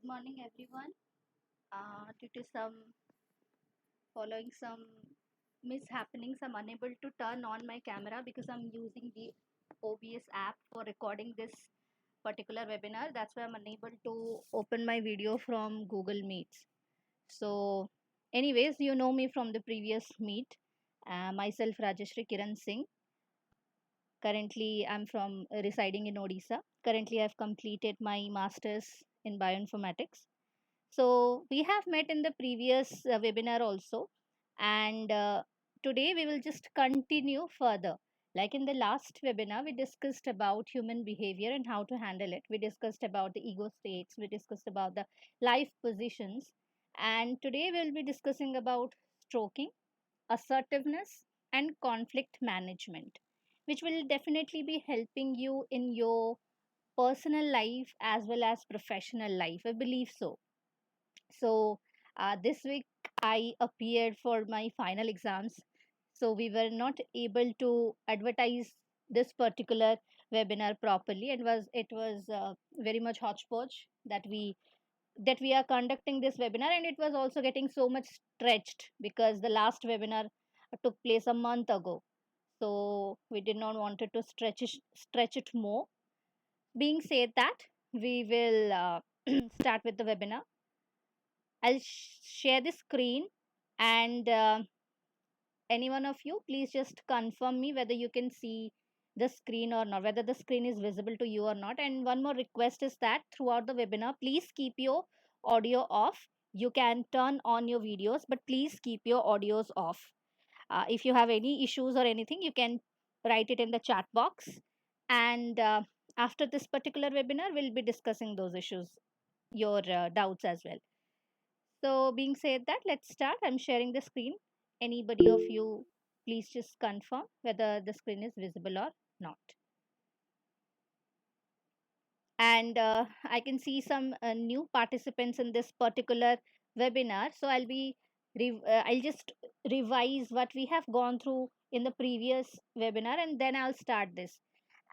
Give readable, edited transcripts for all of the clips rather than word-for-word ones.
Good morning, everyone. Due to some following some mishappenings, I'm unable to turn on my camera because I'm using the OBS app for recording this particular webinar. That's why I'm unable to open my video from Google Meets. So, anyways, you know me from the previous meet. Myself, Rajeshri Kiran Singh. Currently, I'm from residing in Odisha. Currently, I've completed my master's in bioinformatics. So we have met in the previous webinar also, and today we will just continue further. Like in the last webinar, we discussed about human behavior and how to handle it. We discussed about the ego states, we discussed about the life positions, and today we'll be discussing about stroking, assertiveness, and conflict management, which will definitely be helping you in your personal life as well as professional life. I believe so. So this week I appeared for my final exams. So we were not able to advertise this particular webinar properly, and it was very much hodgepodge that we are conducting this webinar, and it was also getting so much stretched because the last webinar took place a month ago. So we did not wanted to stretch it more. Being said that, we will start with the webinar. I'll share the screen, and any one of you, please just confirm me whether you can see the screen or not, whether the screen is visible to you or not. And one more request is that throughout the webinar, please keep your audio off. You can turn on your videos, but please keep your audios off. If you have any issues or anything, you can write it in the chat box. And after this particular webinar, we'll be discussing those issues, your doubts as well. So, being said that, let's start. I'm sharing the screen. Anybody of you, please just confirm whether the screen is visible or not. And I can see some new participants in this particular webinar. So, I'll just revise what we have gone through in the previous webinar, and then I'll start this.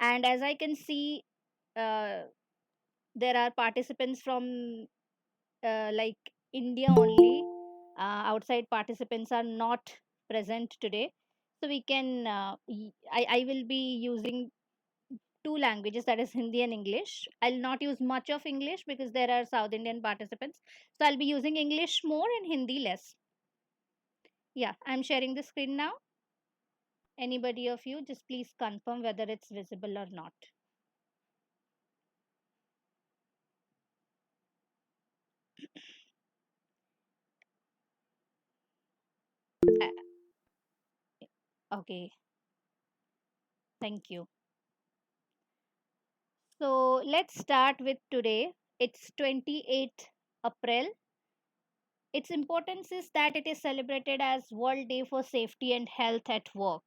And as I can see, uh, there are participants from like India only. Outside participants are not present today. So we can, I will be using two languages, that is Hindi and English. I'll not use much of English because there are South Indian participants. So I'll be using English more and Hindi less. Yeah, I'm sharing the screen now. Anybody of you, just please confirm whether it's visible or not. Uh, okay, thank you. So let's start with today. It's 28th April. Its importance is that it is celebrated as World Day for Safety and Health at Work.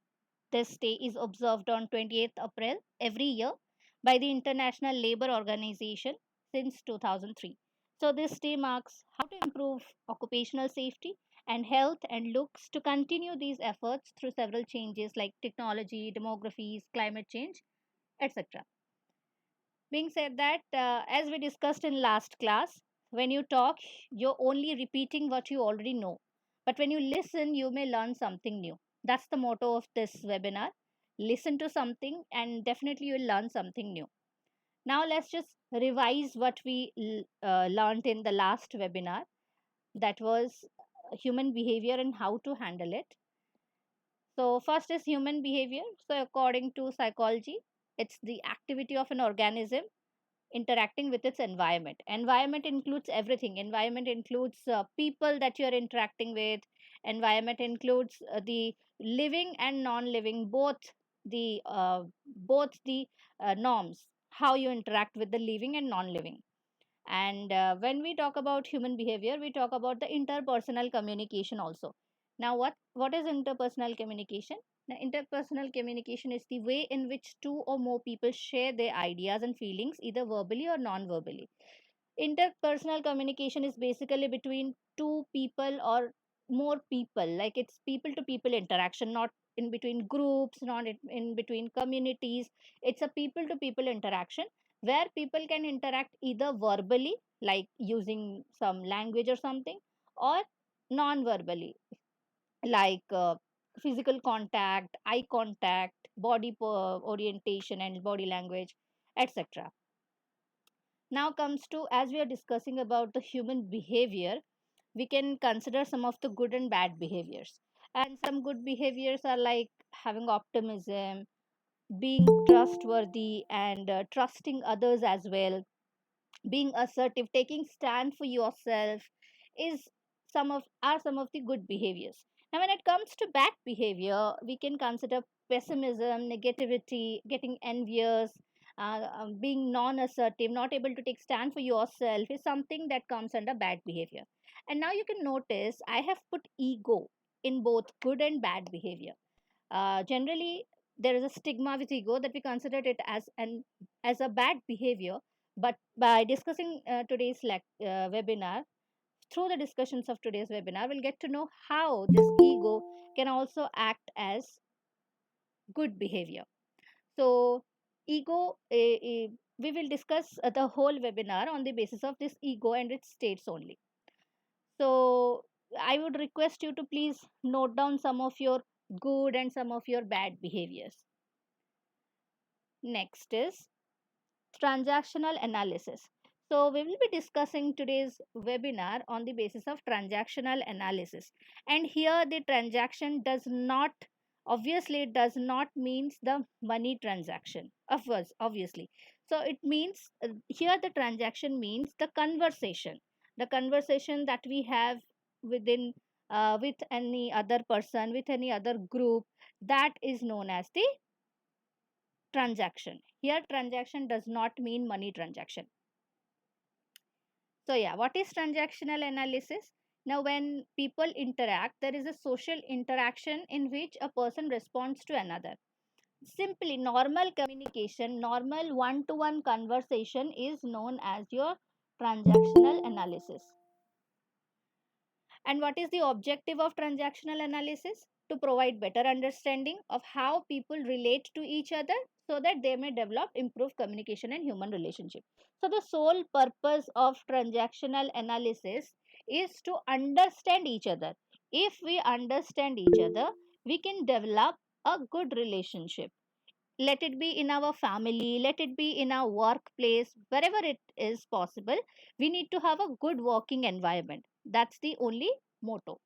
This day is observed on 28th April every year by the International Labour Organization since 2003. So this day marks how to improve occupational safety and health and looks to continue these efforts through several changes like technology, demographies, climate change, etc. Being said that, as we discussed in last class, when you talk, you're only repeating what you already know. But when you listen, you may learn something new. That's the motto of this webinar. Listen to something, and definitely you'll learn something new. Now, let's just revise what we learned in the last webinar. That was human behavior and how to handle it. So, first is human behavior. So, according to psychology, it's the activity of an organism interacting with its environment. Environment includes everything. Environment includes people that you're interacting with. Environment includes the living and non-living, both the norms, how you interact with the living and non-living. And when we talk about human behavior, we talk about the interpersonal communication also. Now, what is interpersonal communication? Now, interpersonal communication is the way in which two or more people share their ideas and feelings, either verbally or non-verbally. Interpersonal communication is basically between two people or more people, like it's people to people interaction, not in between groups, not in between communities. It's a people to people interaction where people can interact either verbally, like using some language or something, or non-verbally, like physical contact, eye contact, orientation and body language, etc. Now comes to, as we are discussing about the human behavior, we can consider some of the good and bad behaviors. And some good behaviors are like having optimism, being trustworthy, and trusting others as well, being assertive, taking stand for yourself, is some of the good behaviors. Now when it comes to bad behavior, we can consider pessimism, negativity, getting envious, being non assertive, not able to take stand for yourself, is something that comes under bad behavior. And now you can notice I have put ego in both good and bad behavior. Generally, there is a stigma with ego that we consider it as a bad behavior. But by discussing today's webinar, through the discussions of today's webinar, we'll get to know how this ego can also act as good behavior. So, ego, we will discuss the whole webinar on the basis of this ego and its states only. So, I would request you to please note down some of your good and some of your bad behaviors. Next is transactional analysis. So, we will be discussing today's webinar on the basis of transactional analysis. And here, the transaction does not, obviously, it does not means the money transaction. Of course, obviously. So, it means here the transaction means the conversation that we have within with any other person, with any other group, that is known as the transaction. Here, transaction does not mean money transaction. So, yeah, what is transactional analysis? Now, when people interact, there is a social interaction in which a person responds to another. Simply, normal communication, normal one to one conversation is known as your transactional analysis. And what is the objective of transactional analysis? To provide better understanding of how people relate to each other so that they may develop improved communication and human relationship. So the sole purpose of transactional analysis is to understand each other. If we understand each other, we can develop a good relationship. Let it be in our family, let it be in our workplace, wherever it is possible, we need to have a good working environment. That's the only motto.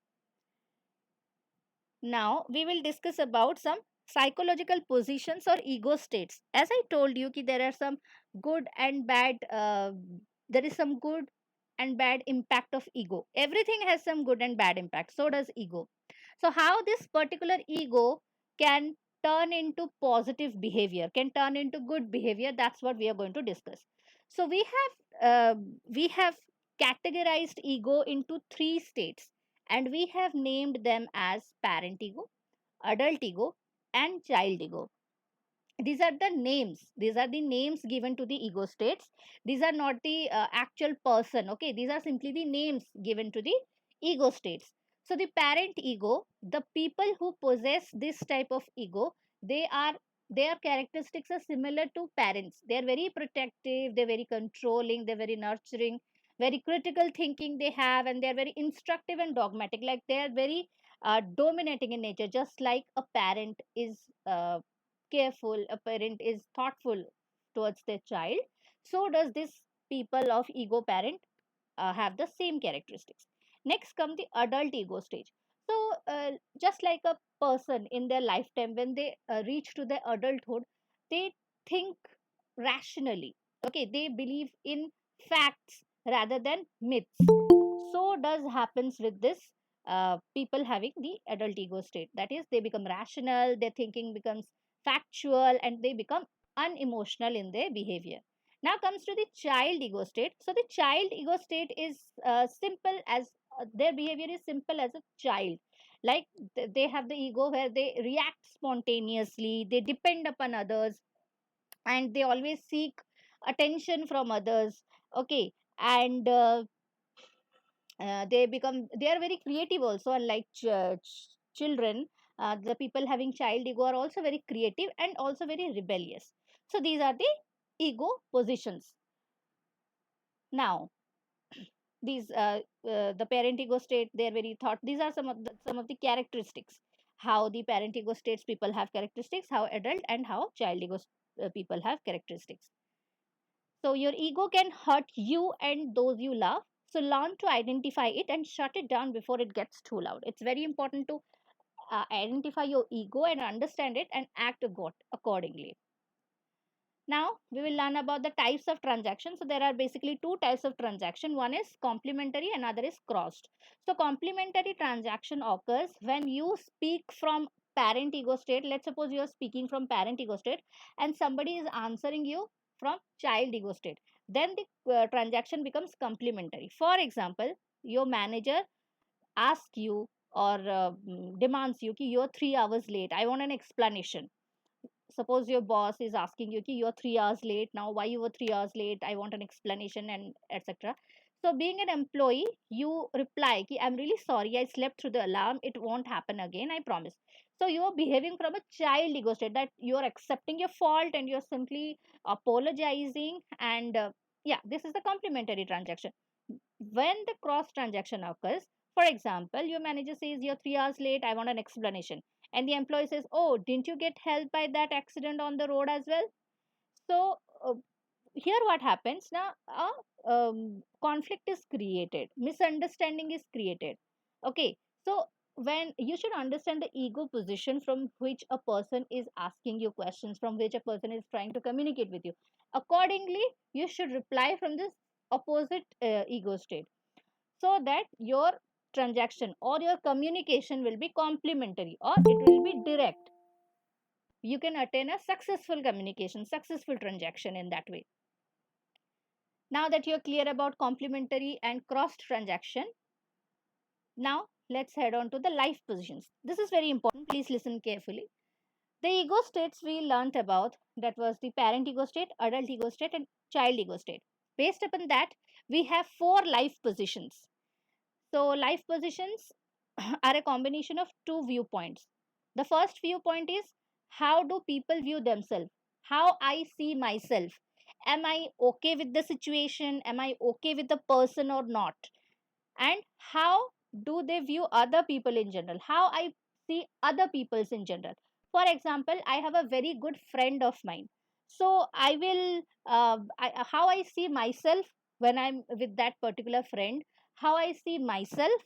Now we will discuss about some psychological positions or ego states. As I told you, ki there are some good and bad. There is some good and bad impact of ego. Everything has some good and bad impact. So does ego. So how this particular ego can turn into positive behavior, can turn into good behavior. That's what we are going to discuss. So we have categorized ego into three states, and we have named them as parent ego, adult ego, and child ego. These are the names, these are the names given to the ego states. These are not the actual person, okay? These are simply the names given to the ego states. So the parent ego, the people who possess this type of ego, they are, their characteristics are similar to parents. They are very protective, they're very controlling, they're very nurturing, very critical thinking they have, and they're very instructive and dogmatic, like they are very dominating in nature, just like a parent is careful, a parent is thoughtful towards their child. So does this people of ego parent have the same characteristics. Next come the adult ego stage. So just like a person in their lifetime, when they reach to their adulthood, they think rationally. Okay, they believe in facts rather than myths. So does happens with this people having the adult ego state. That is, they become rational, their thinking becomes factual, and they become unemotional in their behavior. Now comes to the child ego state. So the child ego state is simple as their behavior is simple as a child. Like they have the ego where they react spontaneously, they depend upon others, and they always seek attention from others. Okay, and they are very creative also, unlike children. The people having child ego are also very creative and also very rebellious. So these are the ego positions. Now, these the parent ego state, they're very thought. These are some of the characteristics. How the parent ego states people have characteristics, how adult and how child ego people have characteristics. So your ego can hurt you and those you love. So learn to identify it and shut it down before it gets too loud. It's very important to identify your ego and understand it and act accordingly. Now we will learn about the types of transactions. So there are basically two types of transaction. One is complementary, another is crossed. So complementary transaction occurs when you speak from parent ego state. Let's suppose you are speaking from parent ego state and somebody is answering you from child ego state. Then the transaction becomes complementary. For example, your manager asks you or demands you कि you're 3 hours late. I want an explanation. Suppose your boss is asking you, you're 3 hours late now, why you were 3 hours late, I want an explanation, and etc. So being an employee, you reply ki, I'm really sorry, I slept through the alarm, it won't happen again, I promise. So you are behaving from a child ego state, that you are accepting your fault and you're simply apologizing. And yeah, this is the complementary transaction. When the cross transaction occurs, for example, your manager says you're 3 hours late, I want an explanation. And the employee says, oh, didn't you get help by that accident on the road as well? So here what happens now, conflict is created, misunderstanding is created. Okay, so when you should understand the ego position from which a person is asking you questions, from which a person is trying to communicate with you, accordingly you should reply from this opposite ego state, so that your transaction or your communication will be complementary or it will be direct. You can attain a successful communication, successful transaction in that way. Now that you're clear about complementary and cross transaction, now let's head on to the life positions. This is very important, please listen carefully. The ego states we learnt about, that was the parent ego state, adult ego state, and child ego state. Based upon that, we have four life positions. So, life positions are a combination of two viewpoints. The first viewpoint is, how do people view themselves? How I see myself. Am I okay with the situation? Am I okay with the person or not? And how do they view other people in general? How I see other peoples in general. For example, I have a very good friend of mine. So, I will, how I see myself when I'm with that particular friend, how I see myself,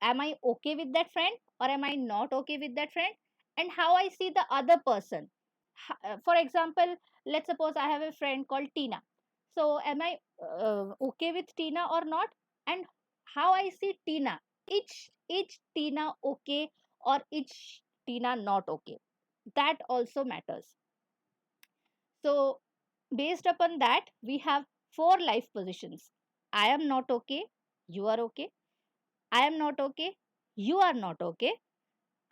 am I okay with that friend or am I not okay with that friend, and how I see the other person. For example, let's suppose I have a friend called Tina. So am I okay with Tina or not, and how I see Tina, each Tina okay or each Tina not okay, that also matters. So based upon that, we have four life positions. I am not okay, you are okay. I am not okay, you are not okay.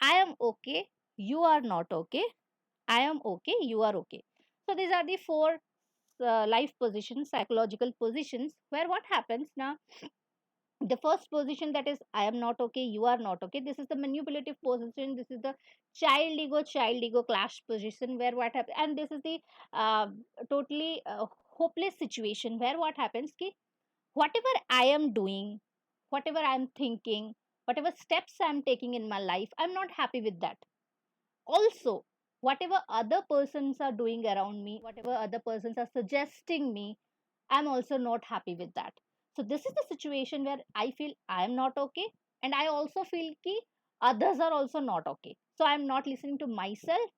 I am okay, you are not okay. I am okay, you are okay. So these are the four life positions, psychological positions, where what happens now, the first position, that is I am not okay, you are not okay, this is the manipulative position, this is the child ego clash position, where what happens, and this is the uh, totally hopeless situation, where what happens ki, whatever I am doing, whatever I am thinking, whatever steps I am taking in my life, I'm not happy with that. Also, whatever other persons are doing around me, whatever other persons are suggesting me, I'm also not happy with that. So this is the situation where I feel I am not okay, and I also feel ki others are also not okay. So I'm not listening to myself,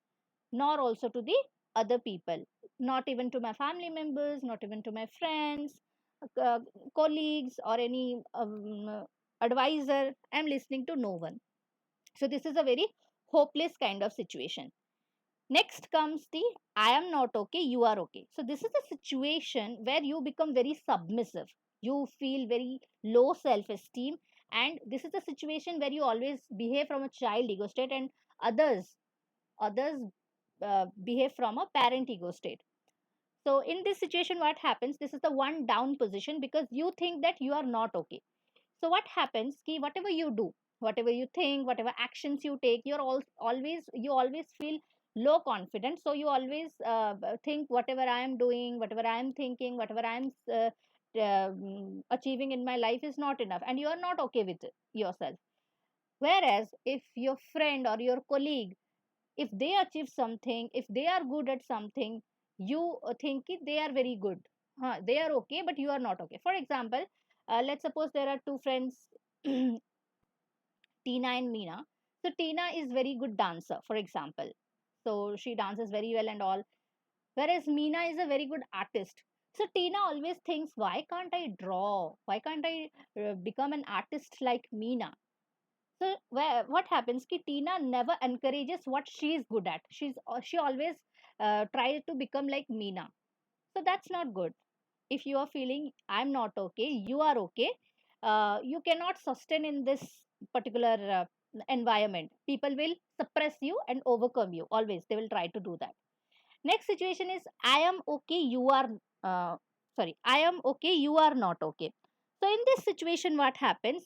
nor also to the other people, not even to my family members, not even to my friends, uh, colleagues, or any advisor. I'm listening to no one. So this is a very hopeless kind of situation. Next comes the I am not okay, you are okay. So this is a situation where you become very submissive. You feel very low self esteem, and this is a situation where you always behave from a child ego state, and others behave from a parent ego state. So in this situation, what happens? This is the one down position, because you think that you are not okay. So what happens? Ki whatever you do, whatever you think, whatever actions you take, you always feel low confidence, so you always think whatever I am doing, whatever I am thinking, whatever I am achieving in my life is not enough, and you are not okay with it yourself. Whereas if your friend or your colleague, if they achieve something, if they are good at something, you think they are very good, they are okay, but you are not okay. For example, let's suppose there are two friends, Tina and Meena. So Tina is very good dancer, for example. So she dances very well and all. Whereas Meena is a very good artist. So Tina always thinks, why can't I draw? Why can't I become an artist like Meena? So what happens? Ki Tina never encourages what she is good at. She always tries to become like Meena. So that's not good. If you are feeling I'm not okay, you are okay, you cannot sustain in this particular environment. People will suppress you and overcome you. Always they will try to do that. Next situation is I am okay, you are I am okay, you are not okay. So in this situation, what happens?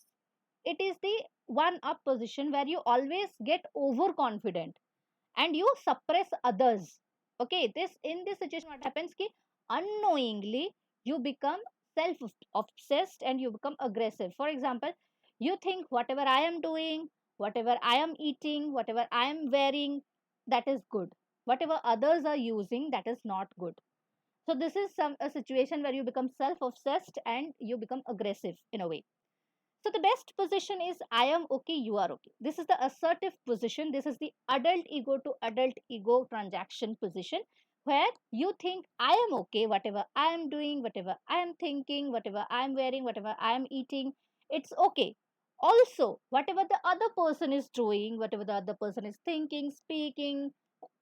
It is the one up position where you always get overconfident and you suppress others. Okay, this in this situation what happens ki unknowingly you become self obsessed and you become aggressive. For example, you think whatever I am doing, whatever I am eating, whatever I am wearing, that is good. Whatever others are using, that is not good. So this is a situation where you become self obsessed and you become aggressive in a way. So the best position is I am okay, you are okay. This is the assertive position. This is the adult ego to adult ego transaction position where you think I am okay, whatever I am doing, whatever I am thinking, whatever I am wearing, whatever I am eating, it's okay. Also, whatever the other person is doing, whatever the other person is thinking, speaking,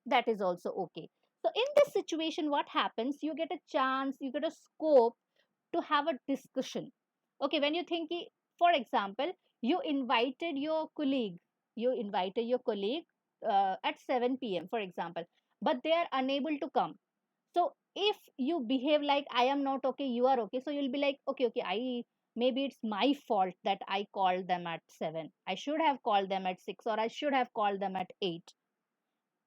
that is also okay. So in this situation, what happens? You get a chance, you get a scope to have a discussion. Okay, when you think, for example, you invited your colleague at 7 p.m., for example, but they are unable to come. So if you behave like I am not okay, you are okay, so you'll be like, okay, okay, I maybe it's my fault that I called them at 7. I should have called them at 6, or I should have called them at 8.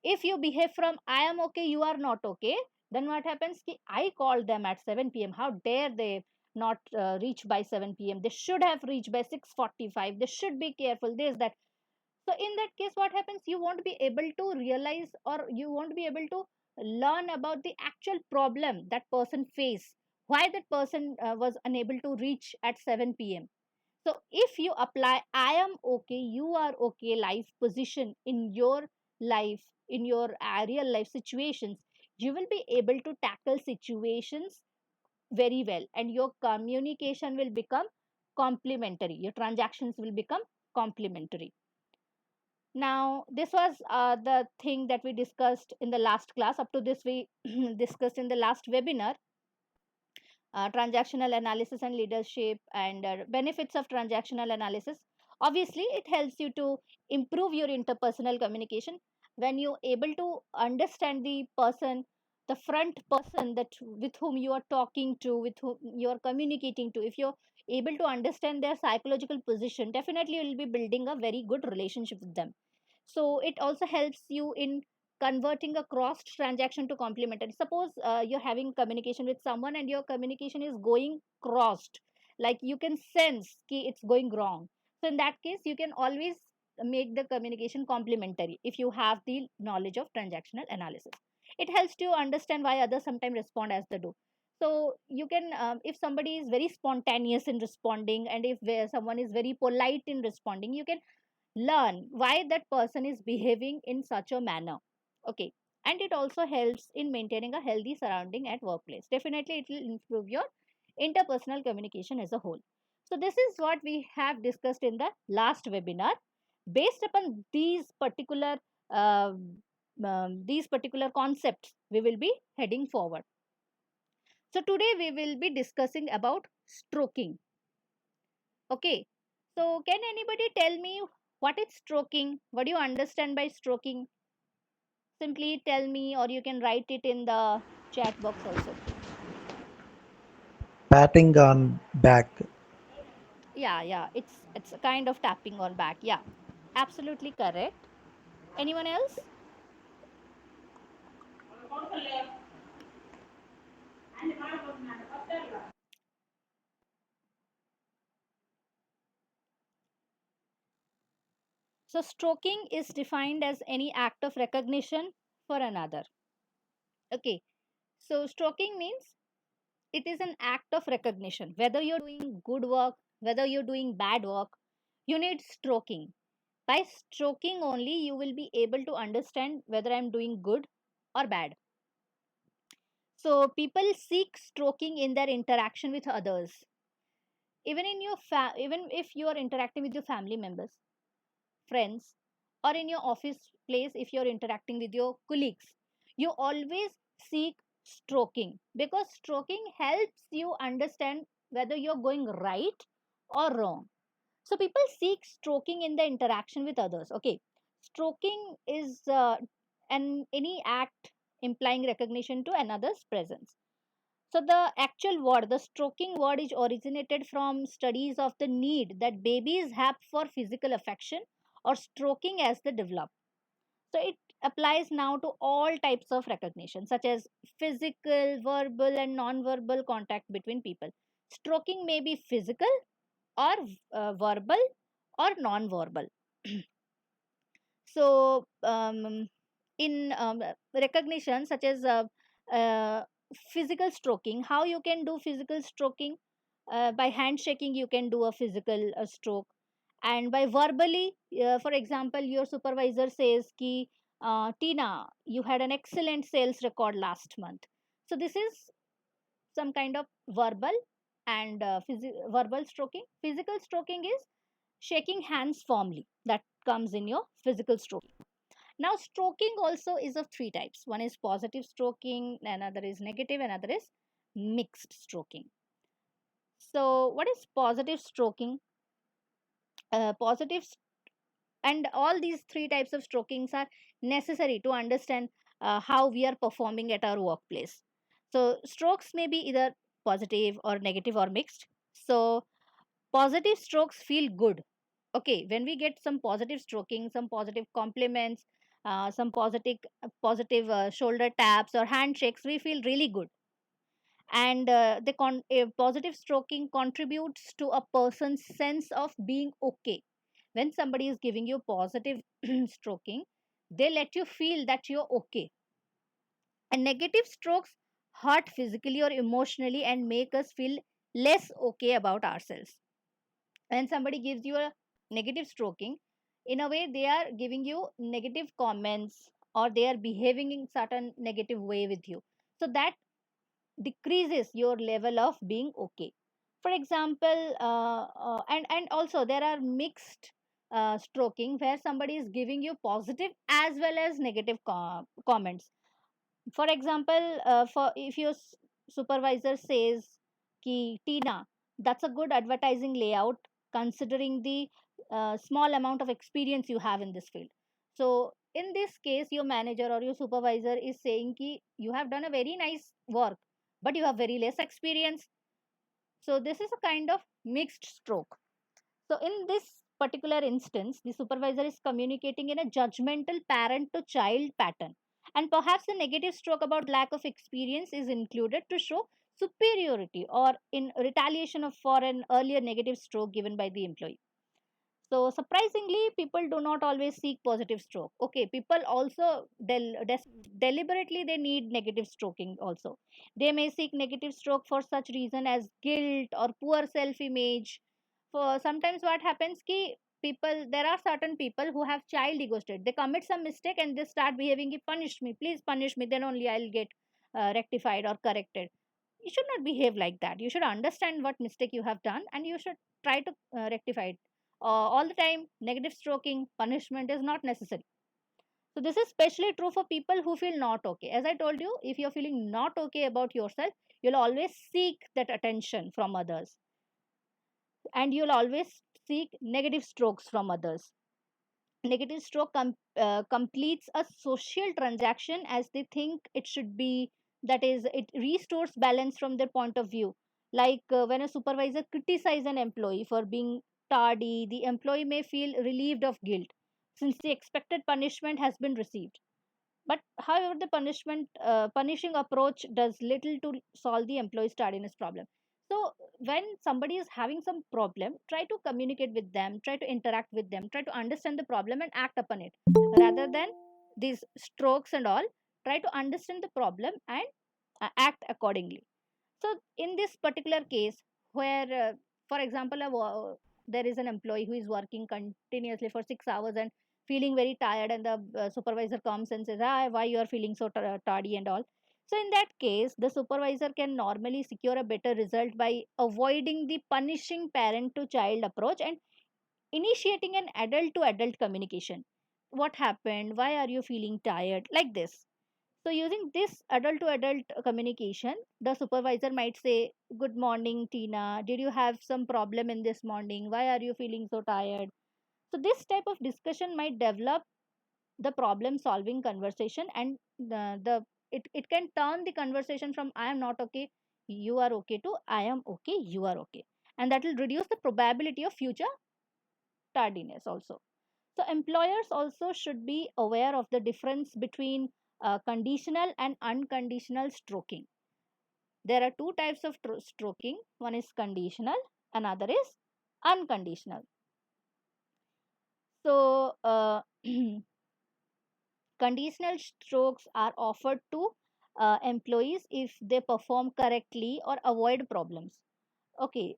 If you behave from I am okay, you are not okay, then what happens? Ki, I called them at 7 p.m. How dare they not reach by 7 p.m.? They should have reached by 6:45. They should be careful. This, that. So in that case, what happens? You won't be able to realize, or you won't be able to learn about the actual problem that person faced. Why that person was unable to reach at 7 p.m. So if you apply I am okay, you are okay life position in your life, in your real life situations, you will be able to tackle situations very well, and your communication will become complementary. Your transactions will become complementary. Now, this was the thing that we discussed in the last class. Up to this, we discussed in the last webinar, transactional analysis and leadership, and benefits of transactional analysis. Obviously it helps you to improve your interpersonal communication when you're able to understand the person, the front person that with whom you are talking to, with whom you are communicating to. If you're able to understand their psychological position, definitely you will be building a very good relationship with them. So it also helps you in converting a crossed transaction to complementary. Suppose you're having communication with someone and your communication is going crossed, like you can sense ki it's going wrong. So in that case, you can always make the communication complementary if you have the knowledge of transactional analysis. It helps to understand why others sometimes respond as they do. So you can, if somebody is very spontaneous in responding, and if someone is very polite in responding, you can learn why that person is behaving in such a manner. Okay, and it also helps in maintaining a healthy surrounding at workplace. Definitely it will improve your interpersonal communication as a whole. So this is what we have discussed in the last webinar. Based upon uh, these particular concepts, we will be heading forward. So today we will be discussing about stroking. Okay, so can anybody tell me what is stroking? What do you understand by stroking? Simply tell me, or you can write it in the chat box also. Patting on back. Yeah, yeah, it's a kind of tapping on back. Yeah, absolutely correct. Anyone else? So, stroking is defined as any act of recognition for another. Okay, so stroking means it is an act of recognition. Whether you're doing good work, whether you're doing bad work, you need stroking. By stroking only, you will be able to understand whether I'm doing good or bad. So, people seek stroking in their interaction with others. Even in your even if you are interacting with your family members, friends, or in your office place, if you're interacting with your colleagues, you always seek stroking, because stroking helps you understand whether you're going right or wrong. So people seek stroking in the interaction with others. Okay, stroking is any act implying recognition to another's presence. So the actual word, the stroking word, is originated from studies of the need that babies have for physical affection or stroking as they develop. So it applies now to all types of recognition, such as physical, verbal, and non-verbal contact between people. Stroking may be physical or verbal or non-verbal. So in recognition, such as uh, physical stroking, how you can do physical stroking? By handshaking you can do a physical stroke, and by verbally, for example, your supervisor says ki, Tina, you had an excellent sales record last month. So this is some kind of verbal and verbal stroking. Physical stroking is shaking hands firmly, that comes in your physical stroking. Now, stroking also is of three types. One is positive stroking, another is negative, another is mixed stroking. So, what is positive stroking? Positive, and all these three types of strokings are necessary to understand how we are performing at our workplace. So, strokes may be either positive or negative or mixed. So, positive strokes feel good. Okay, when we get some positive stroking, some positive compliments, some positive shoulder taps or handshakes, we feel really good. And positive stroking contributes to a person's sense of being okay. When somebody is giving you positive stroking, they let you feel that you're okay. And negative strokes hurt physically or emotionally and make us feel less okay about ourselves. When somebody gives you a negative stroking, in a way they are giving you negative comments, or they are behaving in certain negative way with you, so that decreases your level of being okay. For example, and also there are mixed stroking, where somebody is giving you positive as well as negative comments. For example, for if your supervisor says ki, Tina, that's a good advertising layout considering the small amount of experience you have in this field. So in this case, your manager or your supervisor is saying ki, you have done a very nice work, but you have very less experience. So this is a kind of mixed stroke. So, in this particular instance, the supervisor is communicating in a judgmental parent to child pattern. And perhaps the negative stroke about lack of experience is included to show superiority or in retaliation of for an earlier negative stroke given by the employee. So, surprisingly, people do not always seek positive stroke. Okay, people also deliberately they need negative stroking also. They may seek negative stroke for such reason as guilt or poor self image. For sometimes what happens ki, people, there are certain people who have child ego state. They commit some mistake and they start behaving ki, punish me, please punish me, then only I'll get rectified or corrected. You should not behave like that. You should understand what mistake you have done and you should try to rectify it. All the time negative stroking punishment is not necessary. So this is especially true for people who feel not okay. As I told you, if you're feeling not okay about yourself, you'll always seek that attention from others, and you'll always seek negative strokes from others. Negative stroke completes a social transaction as they think it should be. That is, it restores balance from their point of view. Like when a supervisor criticizes an employee for being tardy, the employee may feel relieved of guilt since the expected punishment has been received. But however, the punishing approach does little to solve the employee's tardiness problem. So when somebody is having some problem, try to communicate with them, try to interact with them, try to understand the problem and act upon it, rather than these strokes and all. Try to understand the problem and act accordingly. So in this particular case, where for example there is an employee who is working continuously for 6 hours and feeling very tired, and the supervisor comes and says, why you are feeling so tardy and all. So in that case, the supervisor can normally secure a better result by avoiding the punishing parent to child approach and initiating an adult to adult communication. What happened, why are you feeling tired, like this. So, using this adult to adult communication, the supervisor might say, good morning, Tina. Did you have some problem in this morning? Why are you feeling so tired? So, this type of discussion might develop the problem solving conversation, and it can turn the conversation from I am not okay, you are okay, to I am okay, you are okay. And that will reduce the probability of future tardiness also. So, employers also should be aware of the difference between conditional and unconditional stroking. There are two types of stroking. One is conditional, another is unconditional. So, conditional strokes are offered to employees if they perform correctly or avoid problems. Okay,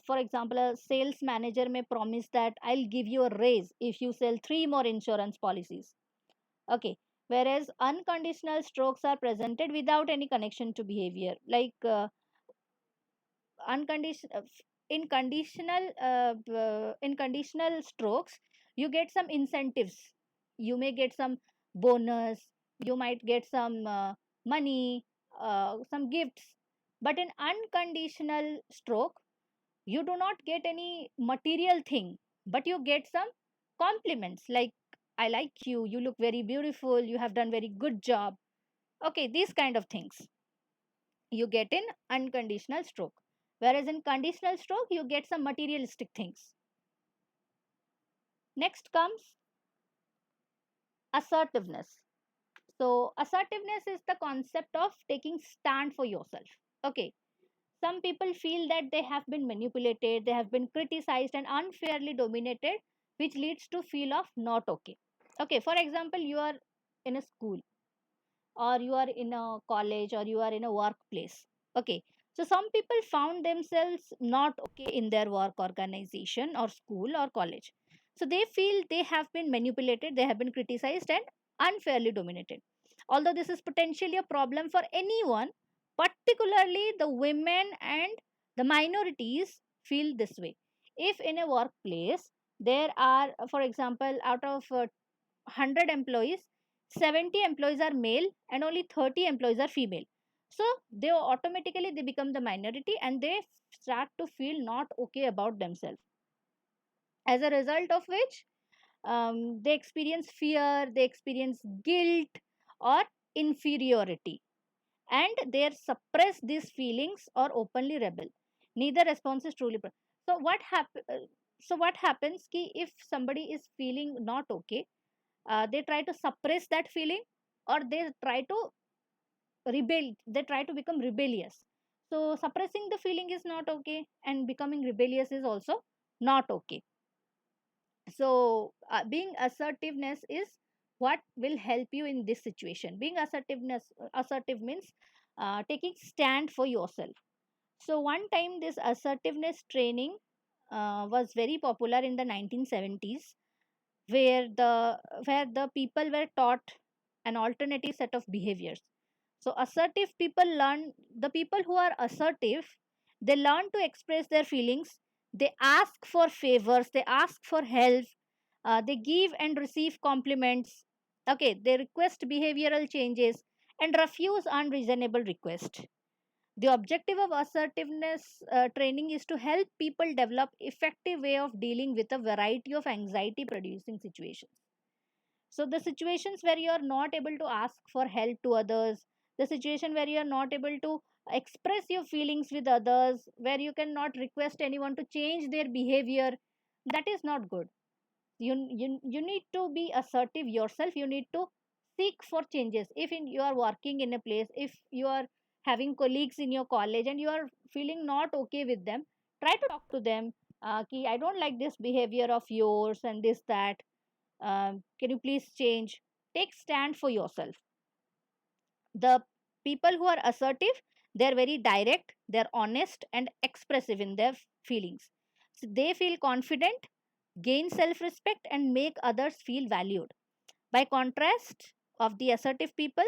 for example, a sales manager may promise that I'll give you a raise if you sell three more insurance policies. Okay, whereas unconditional strokes are presented without any connection to behavior, like unconditional in conditional strokes, you get some incentives, you may get some bonus, you might get some money, some gifts. But in unconditional stroke, you do not get any material thing, but you get some compliments, like I like you, you look very beautiful, you have done very good job. Okay, these kind of things you get in unconditional stroke, whereas in conditional stroke you get some materialistic things. Next comes assertiveness. So assertiveness is the concept of taking stand for yourself. Okay, some people feel that they have been manipulated, they have been criticized and unfairly dominated, which leads to feel of not okay. Okay, for example, you are in a school, or you are in a college, or you are in a workplace. Okay, so some people found themselves not okay in their work organization or school or college. So they feel they have been manipulated, they have been criticized and unfairly dominated. Although this is potentially a problem for anyone, particularly the women and the minorities feel this way. If in a workplace there are, for example, out of 100 employees, 70 employees are male and only 30 employees are female. So they automatically they become the minority and they start to feel not okay about themselves. As a result of which, they experience fear, they experience guilt or inferiority, and they suppress these feelings or openly rebel. Neither response is truly so what happens ki if somebody is feeling not okay, they try to suppress that feeling, or they try to rebel, they try to become rebellious. So suppressing the feeling is not okay, and becoming rebellious is also not okay. So being assertiveness is what will help you in this situation. Being assertive means taking stand for yourself. So one time this assertiveness training was very popular in the 1970s, where the people were taught an alternative set of behaviors. So assertive people learn, the people who are assertive, they learn to express their feelings, they ask for favors, they ask for help, they give and receive compliments. Okay, they request behavioral changes and refuse unreasonable requests. The objective of assertiveness training is to help people develop effective way of dealing with a variety of anxiety producing situations. So the situations where you are not able to ask for help to others, the situation where you are not able to express your feelings with others, where you cannot request anyone to change their behavior, that is not good. You need to be assertive yourself, you need to seek for changes. If you are working in a place, if you are having colleagues in your college and you are feeling not okay with them, try to talk to them. Ki, I don't like this behavior of yours and this that, can you please change? Take stand for yourself. The people who are assertive, they're very direct, they're honest and expressive in their feelings. So they feel confident, gain self respect and make others feel valued. By contrast of the assertive people,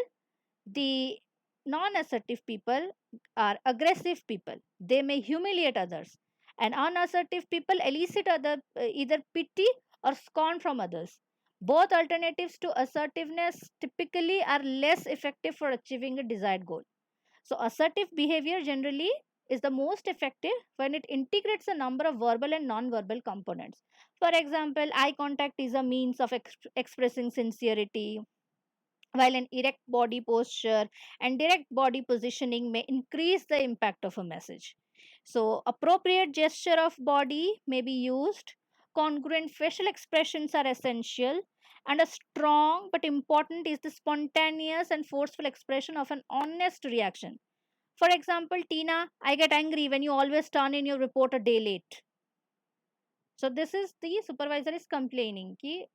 the non assertive people are aggressive people. They may humiliate others. And unassertive people elicit either pity or scorn from others. Both alternatives to assertiveness typically are less effective for achieving a desired goal. So, assertive behavior generally is the most effective when it integrates a number of verbal and non-verbal components. For example, eye contact is a means of expressing sincerity, while an erect body posture and direct body positioning may increase the impact of a message. So, appropriate gesture of body may be used, congruent facial expressions are essential, and a strong but important is the spontaneous and forceful expression of an honest reaction. For example, Tina, I get angry when you always turn in your report a day late. So this is the supervisor is complaining ki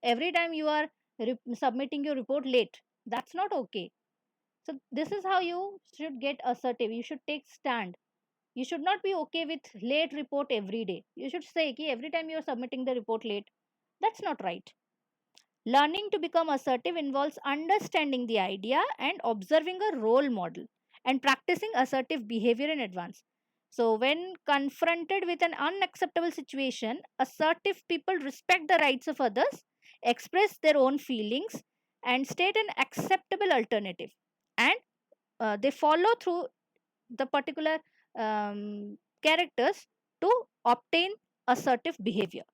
every time you are submitting your report late. That's not okay. So this is how you should get assertive. You should take stand. You should not be okay with late report every day. You should say ki every time you are submitting the report late. That's not right. Learning to become assertive involves understanding the idea and observing a role model and practicing assertive behavior in advance. So, when confronted with an unacceptable situation, assertive people respect the rights of others, express their own feelings, and state an acceptable alternative. And they follow through the particular characters to obtain assertive behavior,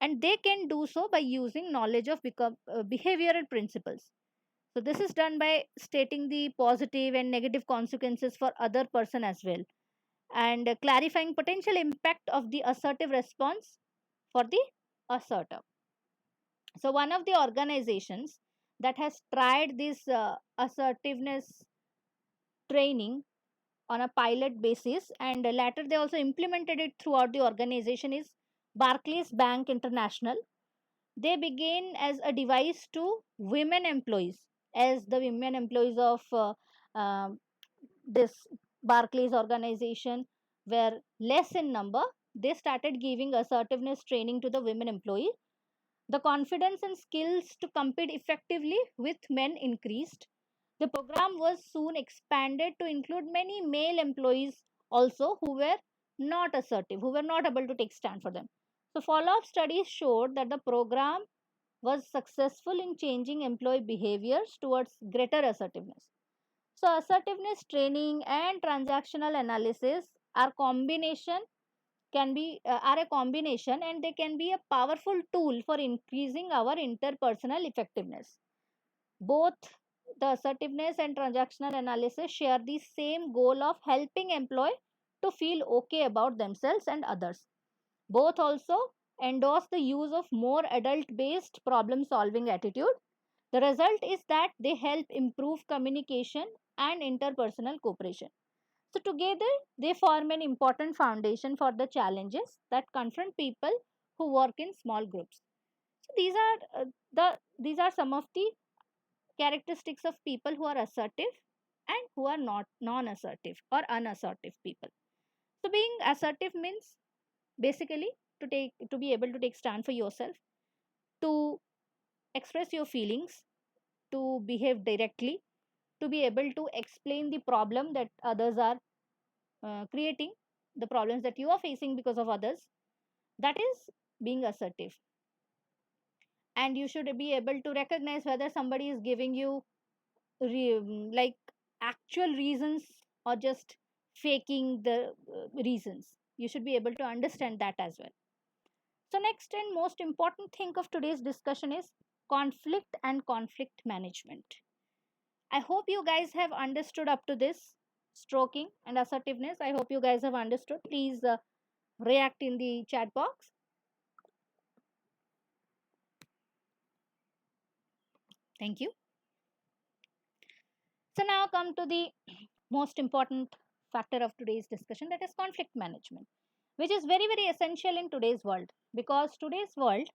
and they can do so by using knowledge of behavioral principles. So this is done by stating the positive and negative consequences for other person as well, and clarifying potential impact of the assertive response for the asserter. So one of the organizations that has tried this assertiveness training on a pilot basis, and later they also implemented it throughout the organization, is Barclays Bank International. They began as a device to women employees, as the women employees of this Barclays organization were less in number. They started giving assertiveness training to the women employees. The confidence and skills to compete effectively with men increased. The program was soon expanded to include many male employees also who were not assertive, who were not able to take stand for them. So follow-up studies showed that the program was successful in changing employee behaviors towards greater assertiveness. So assertiveness training and transactional analysis are combination can be are a combination, and they can be a powerful tool for increasing our interpersonal effectiveness. Both the assertiveness and transactional analysis share the same goal of helping employee to feel okay about themselves and others. Both also endorse the use of more adult based problem solving attitude. The result is that they help improve communication and interpersonal cooperation. So, together, they form an important foundation for the challenges that confront people who work in small groups. So, these are some of the characteristics of people who are assertive and who are not non-assertive or unassertive people. So, being assertive means basically to be able to take stand for yourself, to express your feelings, to behave directly, to be able to explain the problem that others are creating, the problems that you are facing because of others. That is being assertive. And you should be able to recognize whether somebody is giving you like actual reasons or just faking the reasons. You should be able to understand that as well. So, next and most important thing of today's discussion is conflict and conflict management. I hope you guys have understood up to this stroking and assertiveness. I hope you guys have understood. Please react in the chat box. Thank you. So now come to the most important factor of today's discussion, that is conflict management, which is very very essential in today's world, because today's world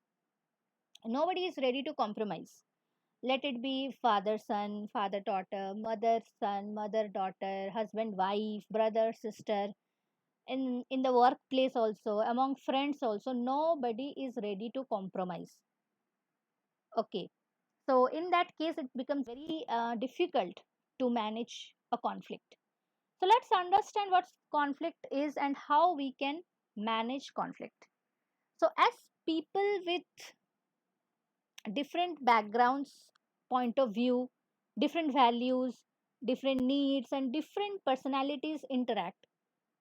nobody is ready to compromise. Let it be father son, father daughter, mother son, mother daughter, husband wife, brother sister, in the workplace also, among friends also, nobody is ready to compromise. Okay, so in that case it becomes very difficult to manage a conflict. So let's understand what conflict is and how we can manage conflict. So as people with different backgrounds, point of view, different values, different needs, and different personalities interact.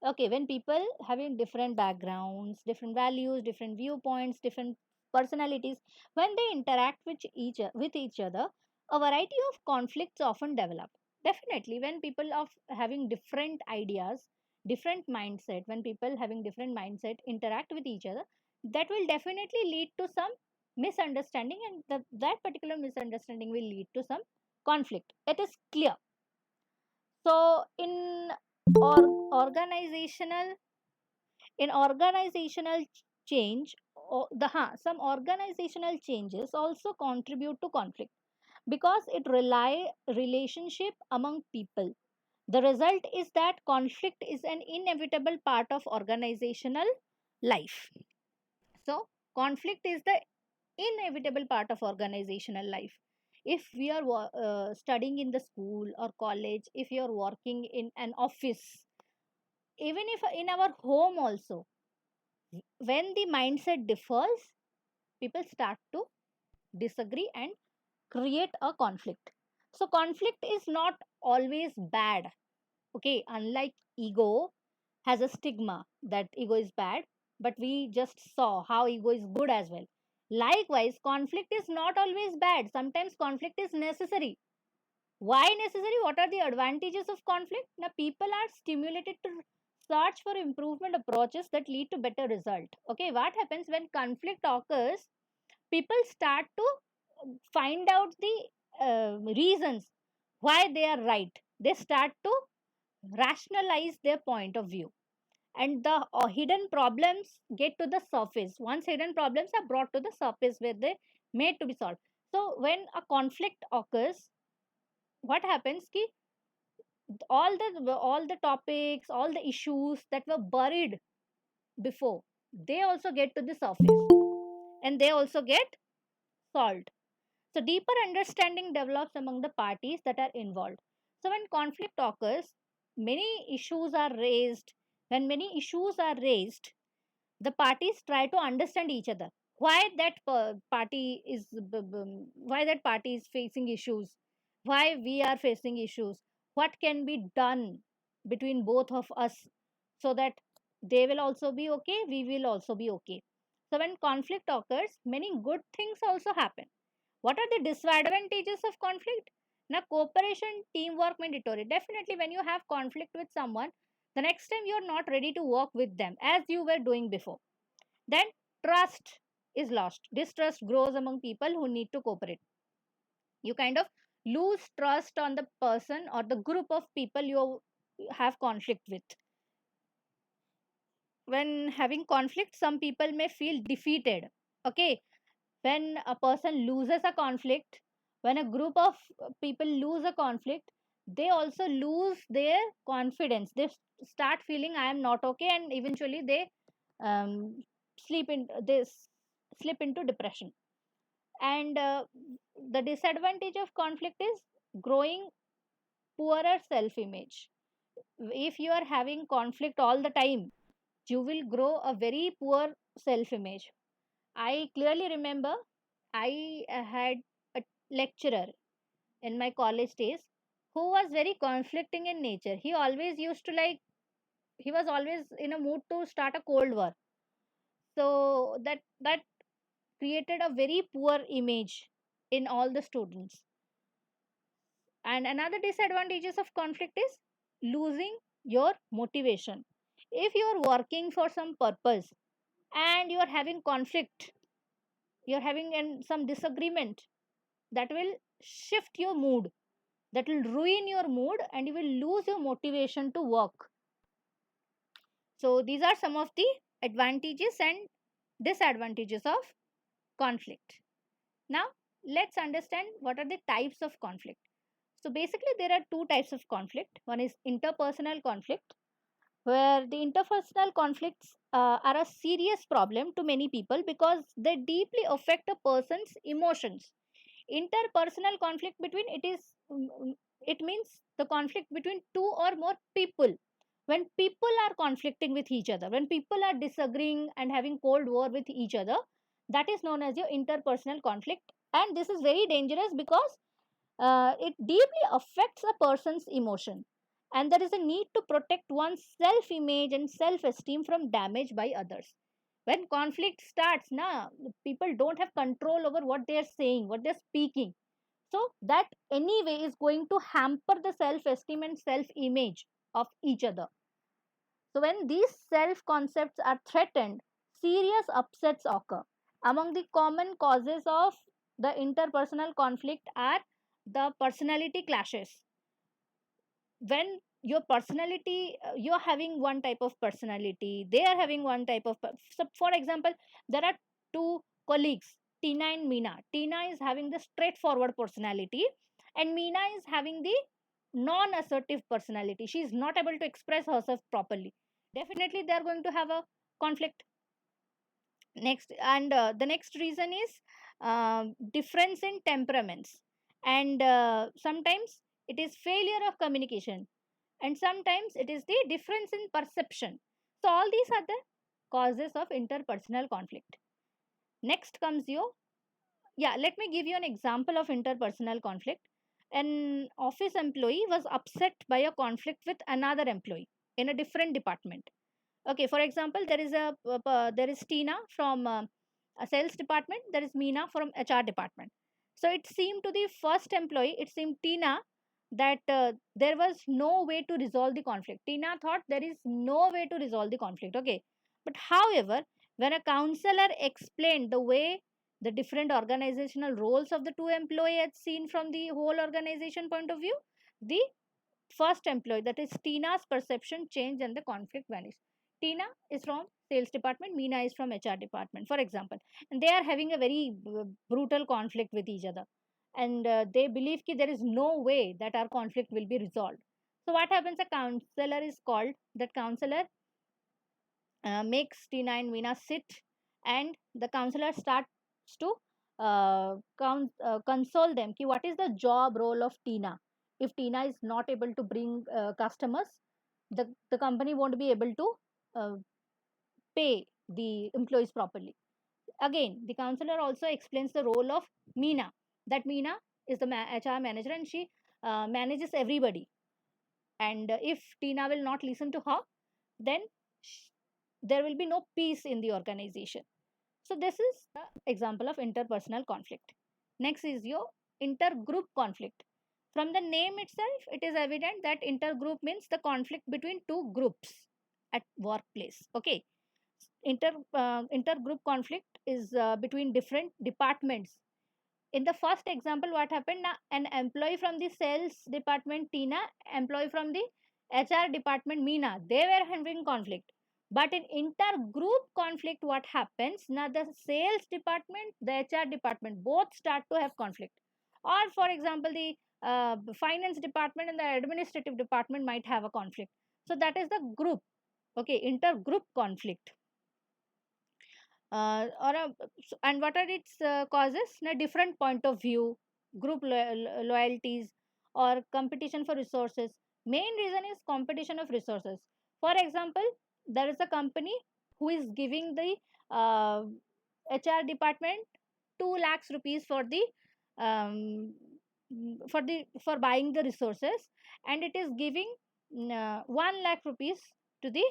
Okay, when people having different backgrounds, different values, different viewpoints, different personalities, when they interact with each other, a variety of conflicts often develop. Definitely, when people of having different ideas, different mindset, when people having different mindset interact with each other, that will definitely lead to some misunderstanding, and that particular misunderstanding will lead to some conflict. It is clear. So organizational organizational change, some organizational changes also contribute to conflict, because it rely relationship among people. The result is that conflict is an inevitable part of organizational life. So conflict is the inevitable part of organizational life. If we are studying in the school or college, if you are working in an office, even if in our home also, when the mindset differs, people start to disagree and create a conflict. So conflict is not always bad. Okay, unlike ego has a stigma that ego is bad, but we just saw how ego is good as well. Likewise, conflict is not always bad. Sometimes conflict is necessary. Why necessary? What are the advantages of conflict? Now people are stimulated to search for improvement approaches that lead to better result. Okay, what happens when conflict occurs? People start to find out the reasons why they are right. They start to rationalize their point of view, and the hidden problems get to the surface. Once hidden problems are brought to the surface where they made to be solved. So when a conflict occurs, what happens ki all the topics, all the issues that were buried before, they also get to the surface, and they also get solved. So deeper understanding develops among the parties that are involved. So when conflict occurs, many issues are raised. When many issues are raised, the parties try to understand each other. Why that why that party is facing issues, why we are facing issues, what can be done between both of us, so that they will also be okay, we will also be okay. So when conflict occurs, many good things also happen. What are the disadvantages of conflict? Now, cooperation, teamwork, mandatory. Definitely, when you have conflict with someone, the next time you're not ready to work with them as you were doing before. Then trust is lost. Distrust grows among people who need to cooperate. You kind of lose trust on the person or the group of people you have conflict with. When having conflict, some people may feel defeated. Okay, when a person loses a conflict, when a group of people lose a conflict, they also lose their confidence. They start feeling I am not okay, and eventually they um, slip into depression. And the disadvantage of conflict is growing poorer self image. If you are having conflict all the time, you will grow a very poor self image. I clearly remember I had a lecturer in my college days who was very conflicting in nature. He always used to he was always in a mood to start a cold war. So that created a very poor image in all the students. And another disadvantages of conflict is losing your motivation. If you are working for some purpose and you are having conflict, you are having some disagreement, that will shift your mood. that will ruin your mood and you will lose your motivation to work. So these are some of the advantages and disadvantages of conflict. Now let's understand what are the types of conflict. So basically there are two types of conflict. One is interpersonal conflict, where the interpersonal conflicts are a serious problem to many people because they deeply affect a person's emotions. Interpersonal conflict between it means the conflict between two or more people. When people are conflicting with each other, when people are disagreeing and having cold war with each other, that is known as your interpersonal conflict. And this is very dangerous because it deeply affects a person's emotion, and there is a need to protect one's self image and self esteem from damage by others. When conflict starts, people don't have control over what they are saying, what they're speaking. So that anyway is going to hamper the self esteem and self image of each other. So when these self concepts are threatened, serious upsets occur. Among the common causes of the interpersonal conflict are the personality clashes. When your personality, you're having one type of personality, they are having one type of so for example, there are two colleagues, Tina and Meena. Tina is having the straightforward personality and Meena is having the non assertive personality. She is not able to express herself properly. Definitely they are going to have a conflict. Next, and the next reason is difference in temperaments, and sometimes it is failure of communication, and sometimes it is the difference in perception. So all these are the causes of interpersonal conflict. Next comes your, yeah, let me give you an example of interpersonal conflict. An office employee was upset by a conflict with another employee in a different department. Okay, for example, there is Tina from a sales department, there is Meena from HR department. So it seemed to the first employee, it seemed Tina, that there was no way to resolve the conflict. Tina thought there is no way to resolve the conflict. Okay, but however, when a counselor explained the way the different organizational roles of the two employees as seen from the whole organization point of view, the first employee, that is Tina's perception changed and the conflict vanished. Tina is from sales department, Meena is from HR department, for example, and they are having a very brutal conflict with each other, and they believe that there is no way that our conflict will be resolved. So what happens? A counselor is called. That counselor makes Tina and Meena sit, and the counselor starts to console them. Ki what is the job role of Tina? If Tina is not able to bring customers, the company won't be able to uh, pay the employees properly. Again, the counselor also explains the role of Meena. That Meena is the HR manager and she manages everybody. And if Tina will not listen to her, then there will be no peace in the organization. So this is the example of interpersonal conflict. Next is your intergroup conflict. From the name itself, it is evident that intergroup means the conflict between two groups at workplace. Okay, intergroup conflict is between different departments. In the first example, what happened? Now, an employee from the sales department, Tina, employee from the HR department, Meena, they were having conflict. But in intergroup conflict, what happens? Now, the sales department, the HR department, both start to have conflict. Or, for example, the finance department and the administrative department might have a conflict. So, that is the group. Okay, intergroup conflict. And what are its causes? A different point of view, group loyalties, or competition for resources. Main reason is competition of resources. For example, there is a company who is giving the uh, HR department 2 lakhs rupees um, for buying the resources, and it is giving 1 lakh rupees to the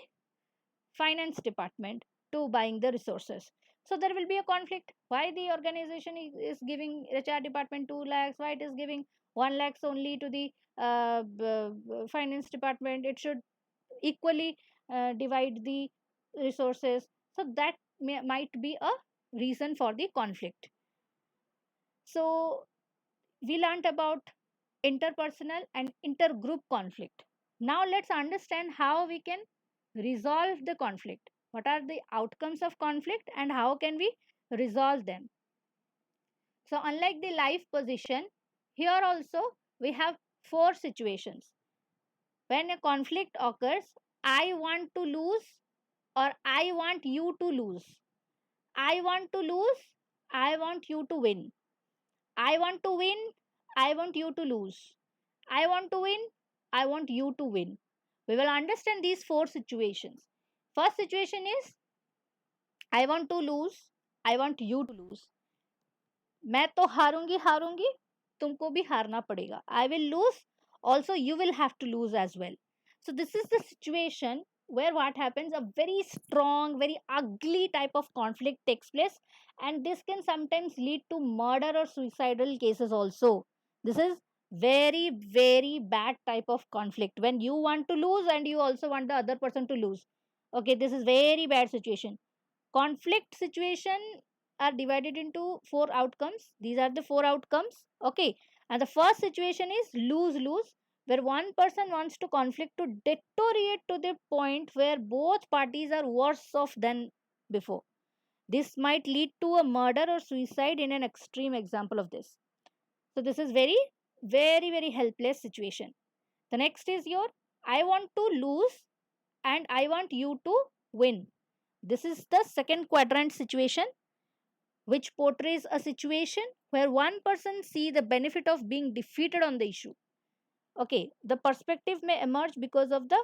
finance department to buying the resources. So there will be a conflict. Why the organization is giving HR department 2 lakhs? Why it is giving 1 lakhs only to the finance department? It should equally divide the resources. So that might be a reason for the conflict. So we learnt about interpersonal and intergroup conflict. Now let's understand how we can resolve the conflict. What are the outcomes of conflict and how can we resolve them? So, unlike the life position, here also we have four situations. When a conflict occurs, I want to lose or I want you to lose. I want to lose, I want you to win. I want to win, I want you to lose. I want to win, I want you to win. We will understand these four situations. First situation is I want to lose, I want you to lose. मैं तो हारूंगी हारूंगी तुमको भी हारना पड़ेगा I will lose also you will have to lose as well. So this is the situation where what happens, a very strong, very ugly type of conflict takes place, and this can sometimes lead to murder or suicidal cases also. This is very very bad type of conflict when you want to lose and you also want the other person to lose. Okay, this is very bad situation. Conflict situation are divided into four outcomes. These are the four outcomes. Okay, and the first situation is lose lose, where one person wants to conflict to deteriorate to the point where both parties are worse off than before. This might lead to a murder or suicide in an extreme example of this. So this is very very very helpless situation. The next is your I want to lose and I want you to win. This is the second quadrant situation, which portrays a situation where one person see the benefit of being defeated on the issue. Okay, the perspective may emerge because of the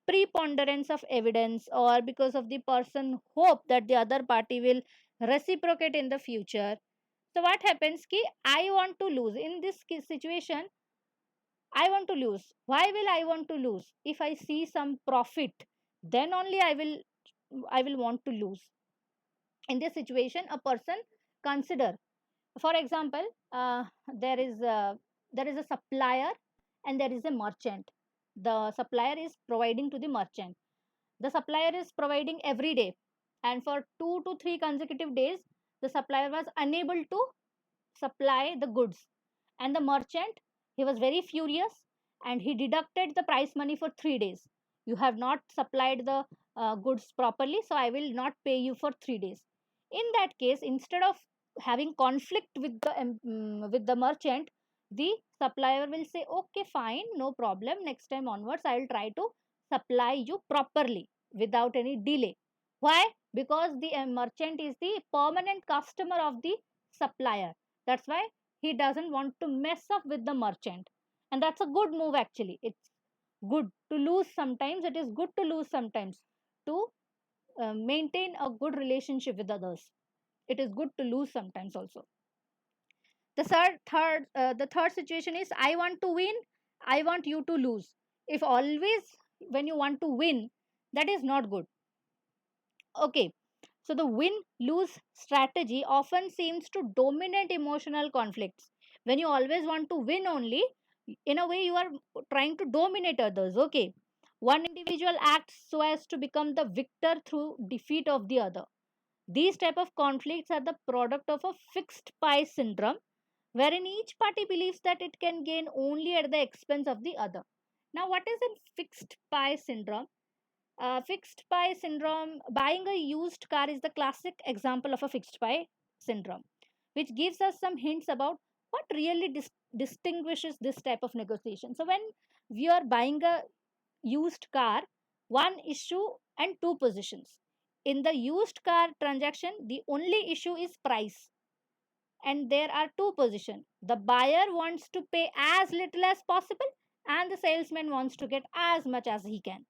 preponderance of evidence or because of the person hope that the other party will reciprocate in the future. So what happens ki I want to lose in this situation. I want to lose. Why will I want to lose? If I see some profit, then only I will want to lose. In this situation, a person consider, for example, there is a supplier and there is a merchant. The supplier is providing to the merchant. The supplier is providing every day, and for 2 to 3 consecutive days the supplier was unable to supply the goods, and the merchant, he was very furious and he deducted the price money for 3 days. You have not supplied the goods properly, so I will not pay you for 3 days. In that case, instead of having conflict with the merchant, the supplier will say okay fine, no problem, next time onwards I will try to supply you properly without any delay. Why? Because the merchant is the permanent customer of the supplier. That's why he doesn't want to mess up with the merchant. And that's a good move actually. It's good to lose sometimes. It is good to lose sometimes to maintain a good relationship with others. It is good to lose sometimes also. The third situation is I want to win, I want you to lose. If always when you want to win, that is not good. Okay, so the win lose strategy often seems to dominate emotional conflicts. When you always want to win only, in a way you are trying to dominate others. Okay, one individual acts so as to become the victor through defeat of the other. These type of conflicts are the product of a fixed pie syndrome, wherein each party believes that it can gain only at the expense of the other. Now, what is a fixed pie syndrome? Fixed pie syndrome, buying a used car is the classic example of a fixed pie syndrome, which gives us some hints about what really distinguishes this type of negotiation. So, when we are buying a used car, one issue and two positions. In the used car transaction, the only issue is price, and there are two positions. The buyer wants to pay as little as possible, and the salesman wants to get as much as he can.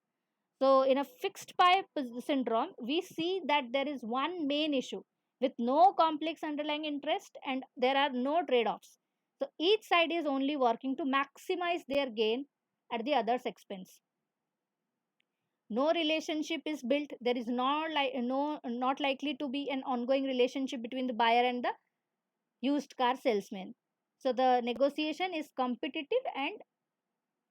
So, in a fixed pie syndrome, we see that there is one main issue with no complex underlying interest and there are no trade offs. So, each side is only working to maximize their gain at the other's expense. No relationship is built. There is not likely to be an ongoing relationship between the buyer and the used car salesman. So, the negotiation is competitive and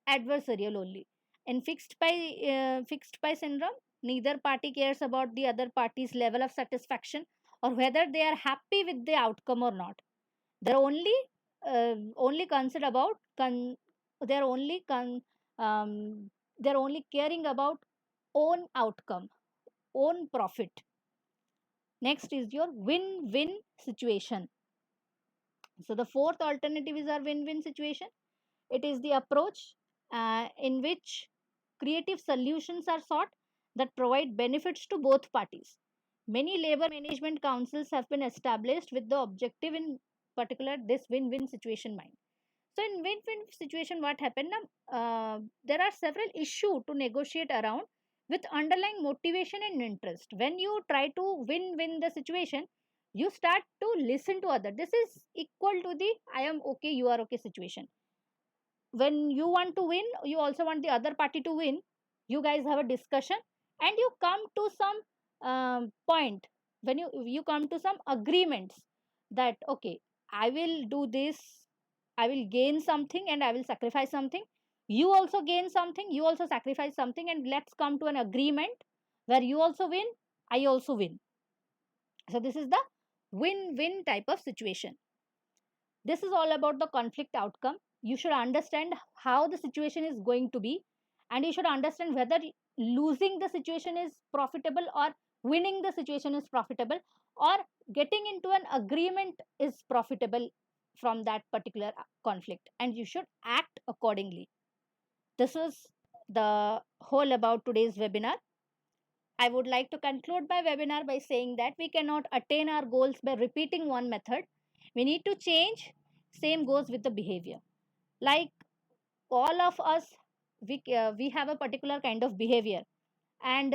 adversarial only. In fixed pie syndrome, neither party cares about the other party's level of satisfaction or whether they are happy with the outcome or not. Their only only concerned about they're only they're only caring about own outcome, own profit. Next is your win-win situation. So the fourth alternative is our win-win situation. It is the approach in which creative solutions are sought that provide benefits to both parties. Many labor management councils have been established with the objective in particular this win-win situation mind. So in win-win situation, what happened now? There are several issues to negotiate around with underlying motivation and interest. When you try to win-win the situation, you start to listen to other. This is equal to the I am okay, you are okay situation. When you want to win, you also want the other party to win. You guys have a discussion and you come to some point. When you come to some agreements that okay, I will do this, I will gain something and I will sacrifice something. You also gain something, you also sacrifice something, and let's come to an agreement where you also win, I also win. So this is the win-win type of situation. This is all about the conflict outcome. You should understand how the situation is going to be, and you should understand whether losing the situation is profitable or winning the situation is profitable, or getting into an agreement is profitable from that particular conflict, and you should act accordingly. This is the whole about today's webinar. I would like to conclude my webinar by saying that we cannot attain our goals by repeating one method. We need to change. Same goes with the behavior. Like all of us, we have a particular kind of behavior, and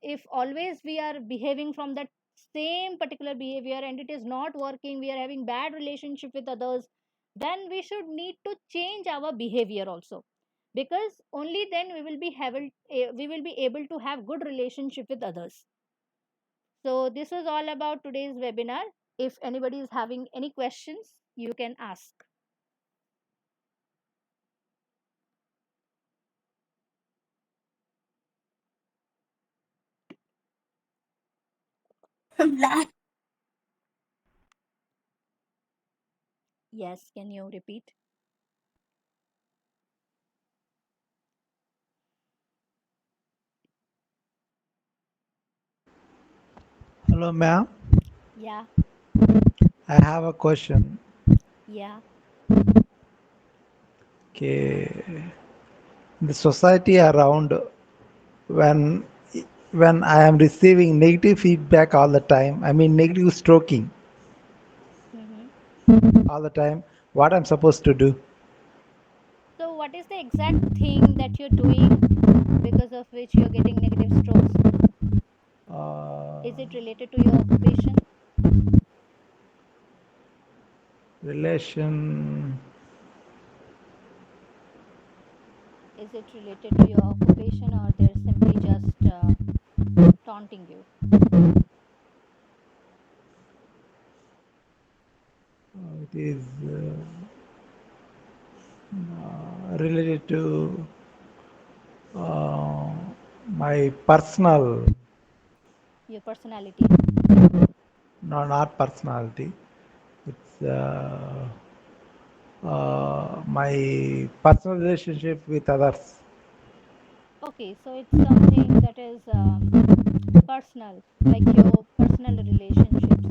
if always we are behaving from that same particular behavior and it is not working, we are having bad relationship with others, then we should need to change our behavior also, because only then we will be able to have good relationship with others. So this was all about today's webinar. If anybody is having any questions, you can ask. Yes, can you repeat? Hello, ma'am. Yeah, I have a question. yeah. Okay, the society around when when I am receiving negative feedback all the time, I mean negative stroking Hmm. all the time, what I'm supposed to do? So, what is the exact thing that you're doing because of which you're getting negative strokes? Uh, Is it related to your occupation? relation. Is it related to your occupation, or they're simply just taunting you? It is related to uh, my personal, Your personality? no, not personality. It's my personal relationship with others. Okay, so it's something that is personal, like your personal relationships,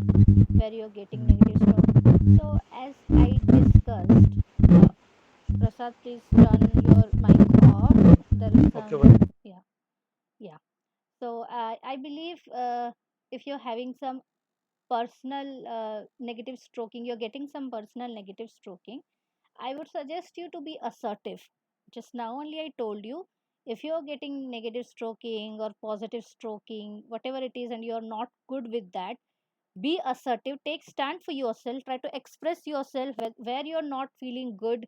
where you're getting negative stroke. So, as I discussed, Prasad, please turn your mic off. There is Okay, some, well, yeah, yeah. So, I believe if you're having some personal negative stroking, you're getting some personal negative stroking, I would suggest you to be assertive. Just now only I told you, if you're getting negative stroking or positive stroking, whatever it is, and you're not good with that, be assertive, take stand for yourself, try to express yourself where you're not feeling good.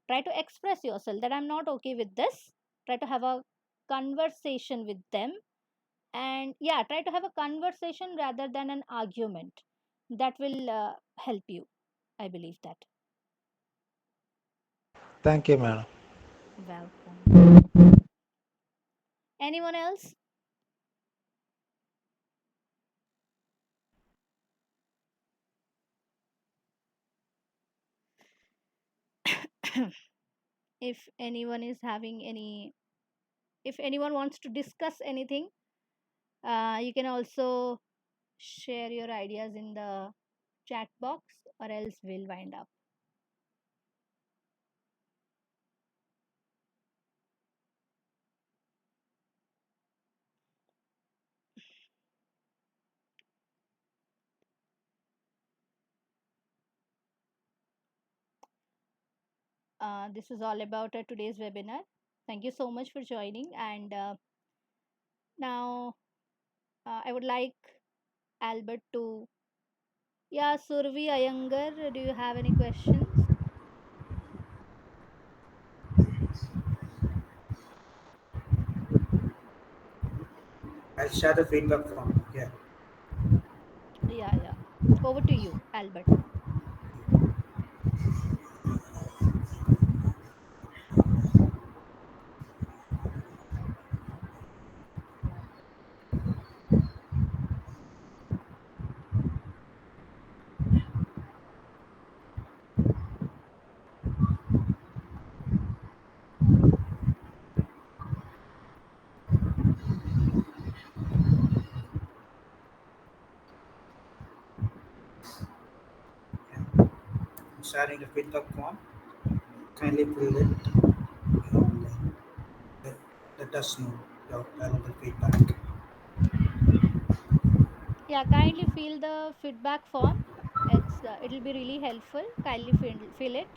Try to express yourself that I'm not okay with this. Try to have a conversation with them, and yeah, try to have a conversation rather than an argument. That will help you, I believe that. thank you, madam. Welcome. Anyone else? If anyone is having any, if anyone wants to discuss anything, you can also share your ideas in the chat box, or else we'll wind up. This is all about today's webinar. Thank you so much for joining. And now I would like Albert to, yeah, Survi Iyengar, do you have any questions? I'll share the feedback form. Yeah. Yeah, yeah. Over to you, Albert. I'm sharing the feedback form. Kindly fill it and let, let us know your valuable feedback. Yeah, kindly fill the feedback form. It'll be really helpful. Kindly fill it.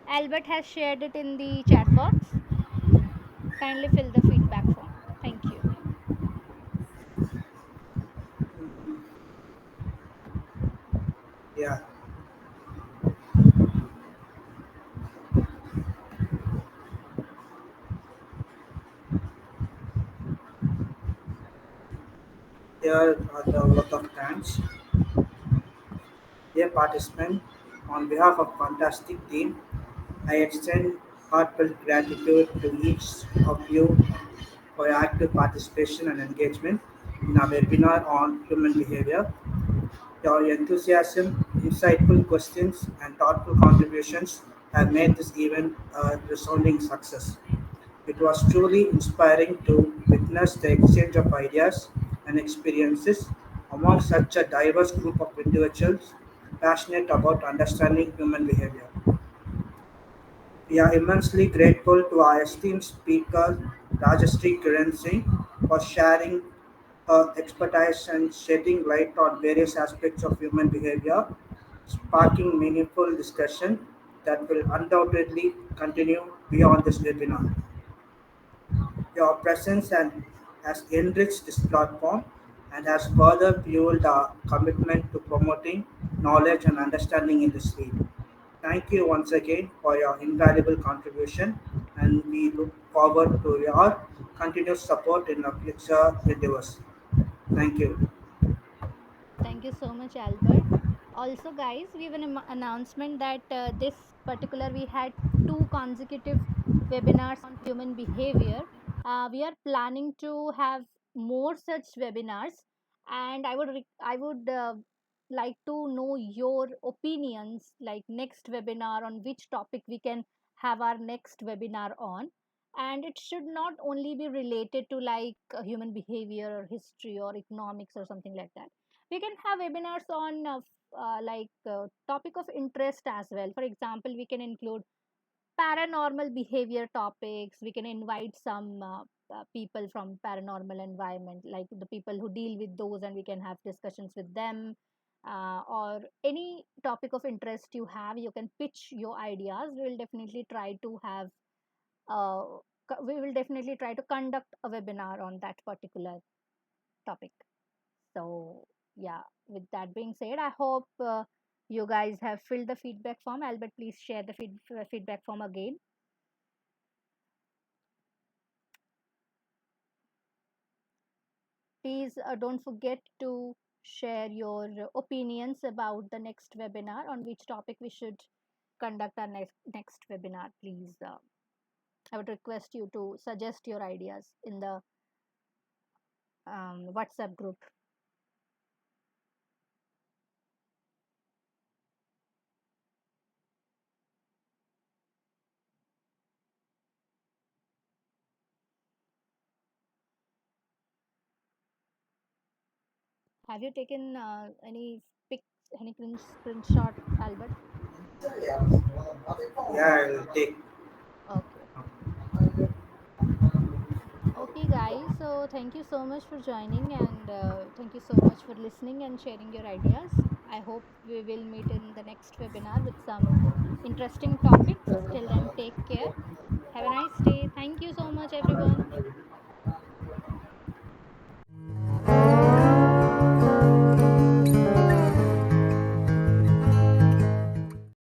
Albert has shared it in the chat box. Kindly fill the feedback form. Thank you. Yeah. Here are the vote of thanks. Dear participant, on behalf of fantastic team, I extend heartfelt gratitude to each of you for your active participation and engagement in our webinar on human behavior. Your enthusiasm, insightful questions, and thoughtful contributions have made this event a resounding success. It was truly inspiring to witness the exchange of ideas and experiences among such a diverse group of individuals passionate about understanding human behavior. We are immensely grateful to our esteemed speaker, Rajastri Kiran Singh, for sharing her expertise and shedding light on various aspects of human behavior, sparking meaningful discussion that will undoubtedly continue beyond this webinar. Your presence has enriched this platform and has further fueled our commitment to promoting knowledge and understanding in this field. Thank you once again for your invaluable contribution, and we look forward to your continued support in our future endeavors. Thank you. Thank you so much, Albert. Also, guys, we have an announcement that this particular we had two consecutive webinars on human behavior. We are planning to have more such webinars, and I would like to know your opinions. Like next webinar on which topic we can have our next webinar on, and it should not only be related to like human behavior or history or economics or something like that. We can have webinars on topic of interest as well. For example, we can include paranormal behavior topics. We can invite some people from paranormal environment, like the people who deal with those, and we can have discussions with them. Or any topic of interest you have, you can pitch your ideas. We will definitely try to have uh, we will definitely try to conduct a webinar on that particular topic. So, yeah, with that being said, I hope you guys have filled the feedback form. Albert, please share the feedback form again. Please don't forget to share your opinions about the next webinar, on which topic we should conduct our next webinar. Please, I would request you to suggest your ideas in the WhatsApp group. Have you taken any pic, any screenshot, Albert? Yeah, I'll take. Okay. Okay, guys. So thank you so much for joining, and thank you so much for listening and sharing your ideas. I hope we will meet in the next webinar with some interesting topics. Till then, take care. Have a nice day. Thank you so much, everyone.